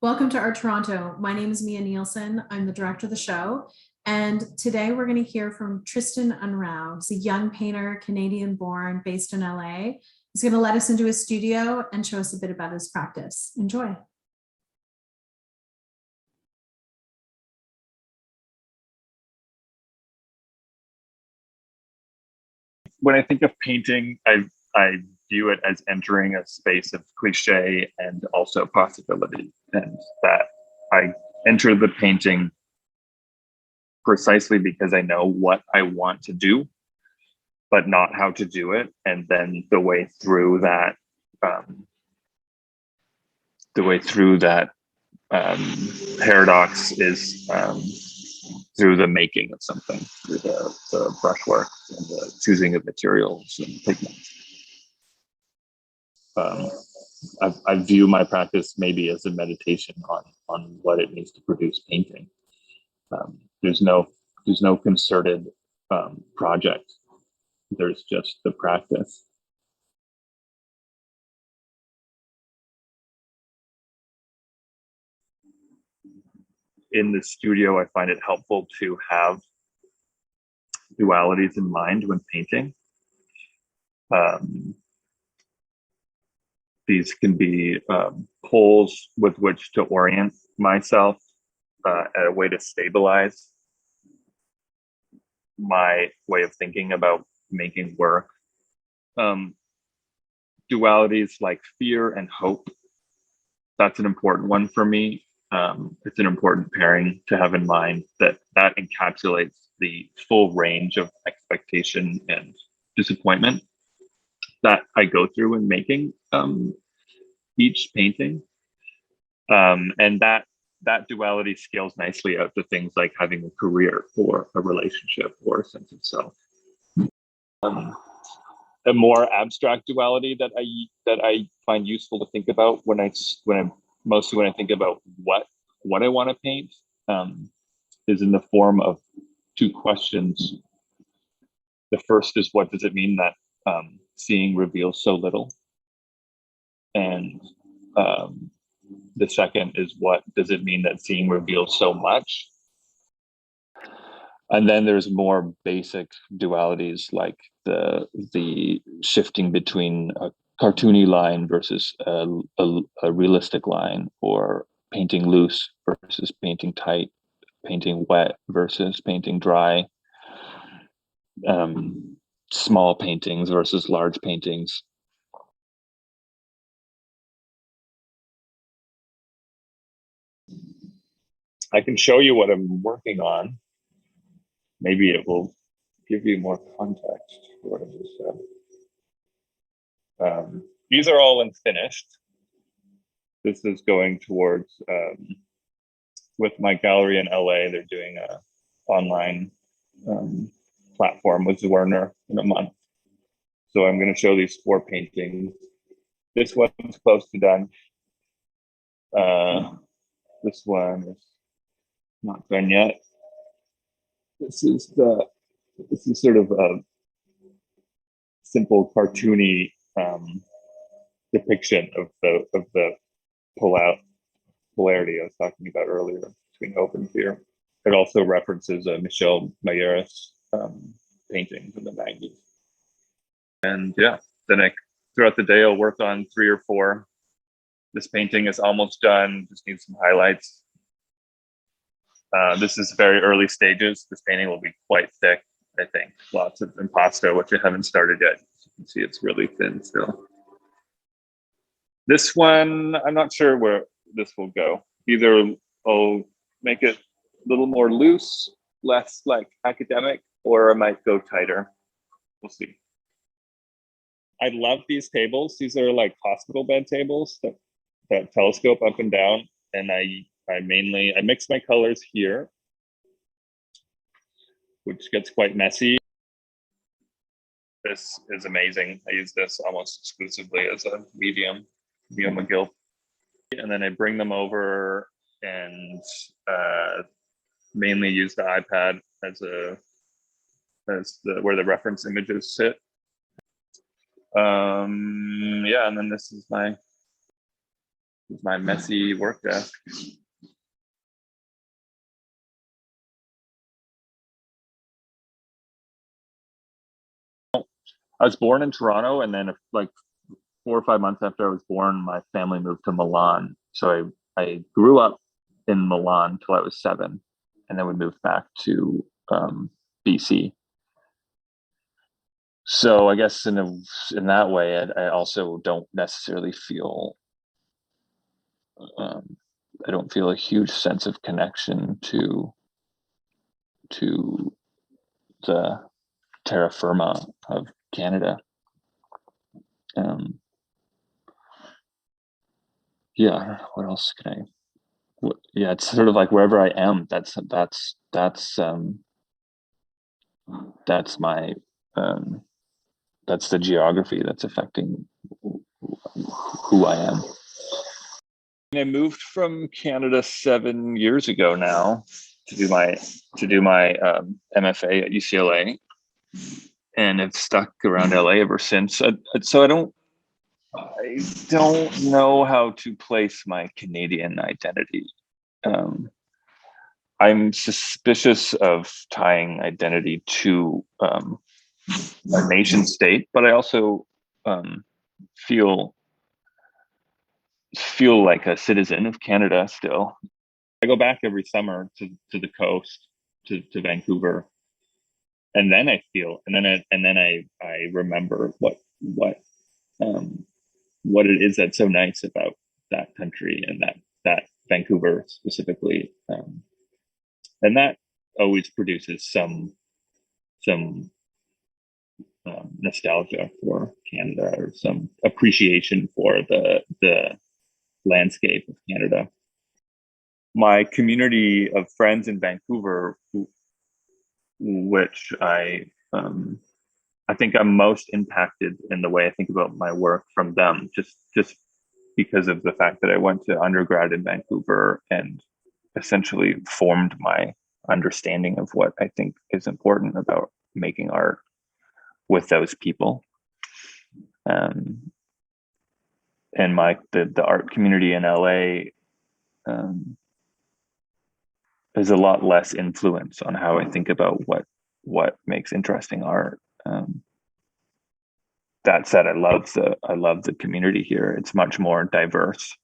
Welcome to Art Toronto. My name is Mia Nielsen. I'm the director of the show. And today we're going to hear from Tristan Unrau. He's a young painter, Canadian born, based in LA. He's going to let us into his studio and show us a bit about his practice. Enjoy. When I think of painting, I view it as entering a space of cliche and also possibility, and that I enter the painting precisely because I know what I want to do, but not how to do it. And then um, the way through that paradox is through the making of something, through the brushwork and the choosing of materials and pigments. Um, I view my practice maybe as a meditation on what it means to produce painting. Um, there's no concerted project. There's just the practice. In the studio, I find it helpful to have dualities in mind when painting. Um, these can be poles with which to orient myself, a way to stabilize my way of thinking about making work. Um, dualities like fear and hope, that's an important one for me. It's an important pairing to have in mind, that encapsulates the full range of expectation and disappointment that I go through in making each painting. And that duality scales nicely out to things like having a career or a relationship or a sense of self. Um, a more abstract duality that I find useful to think about when I think about what I want to paint, is in the form of two questions. The first is, what does it mean that seeing reveals so little? And the second is, what does it mean that seeing reveals so much? And then there's more basic dualities, like the shifting between a cartoony line versus a realistic line, or painting loose versus painting tight, painting wet versus painting dry, small paintings versus large paintings. I can show you what I'm working on. Maybe it will give you more context for what I just said. These are all unfinished. This is going towards, with my gallery in LA, they're doing a online platform with Werner in a month. So I'm going to show these 4 paintings. This one's close to done. This one is not done yet. This is sort of a simple cartoony depiction of the polarity I was talking about earlier between hope and fear. It also references Michel Mayer's paintings in the 90s. And yeah, then throughout the day, I'll work on 3 or 4. This painting is almost done, just needs some highlights. This is very early stages. This painting will be quite thick, I think. Lots of impasto, which I haven't started yet. As you can see, it's really thin still. This one, I'm not sure where this will go. Either I'll make it a little more loose, less like academic, or I might go tighter. We'll see. I love these tables. These are like hospital bed tables that telescope up and down. And I mix my colors here, which gets quite messy. This is amazing. I use this almost exclusively as a medium McGill. And then I bring them over and mainly use the iPad as where the reference images sit. Yeah, and then this is my This is my messy work desk. I was born in Toronto, and then like 4 or 5 months after I was born, my family moved to Milan. So I grew up in Milan till I was 7, and then we moved back to BC. So I guess in that way, I also don't necessarily feel I don't feel a huge sense of connection to the terra firma of Canada. Yeah, what else can yeah, it's sort of like wherever I am, that's my that's the geography that's affecting who I am. I moved from Canada 7 years ago now to do my MFA at UCLA, and it's stuck around LA ever since. So I don't know how to place my Canadian identity. I'm suspicious of tying identity to a nation state, but I also feel like a citizen of Canada still. I go back every summer to the coast, to Vancouver, and then I feel, and then I remember what it is that's so nice about that country and that Vancouver specifically, and that always produces some nostalgia for Canada, or some appreciation for the landscape of Canada. My community of friends in Vancouver, which I think I'm most impacted in the way I think about my work from them, just because of the fact that I went to undergrad in Vancouver and essentially formed my understanding of what I think is important about making art with those people. And the art community in LA is a lot less influence on how I think about what makes interesting art. That said, I love the community here. It's much more diverse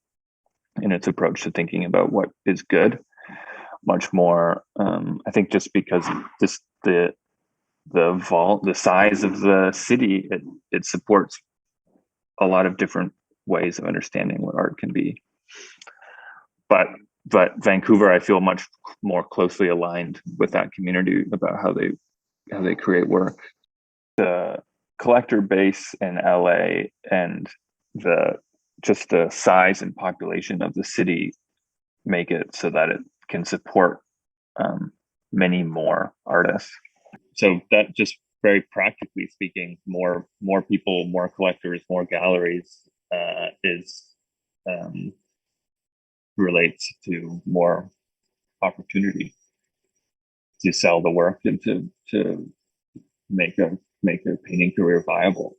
in its approach to thinking about what is good. Much more, I think, just because the size of the city, it supports a lot of different ways of understanding what art can be. But Vancouver, I feel much more closely aligned with that community about how they create work. The collector base in LA and the size and population of the city make it so that it can support many more artists. So that, just very practically speaking, more people, more collectors, more galleries is relates to more opportunity to sell the work and to make a painting career viable.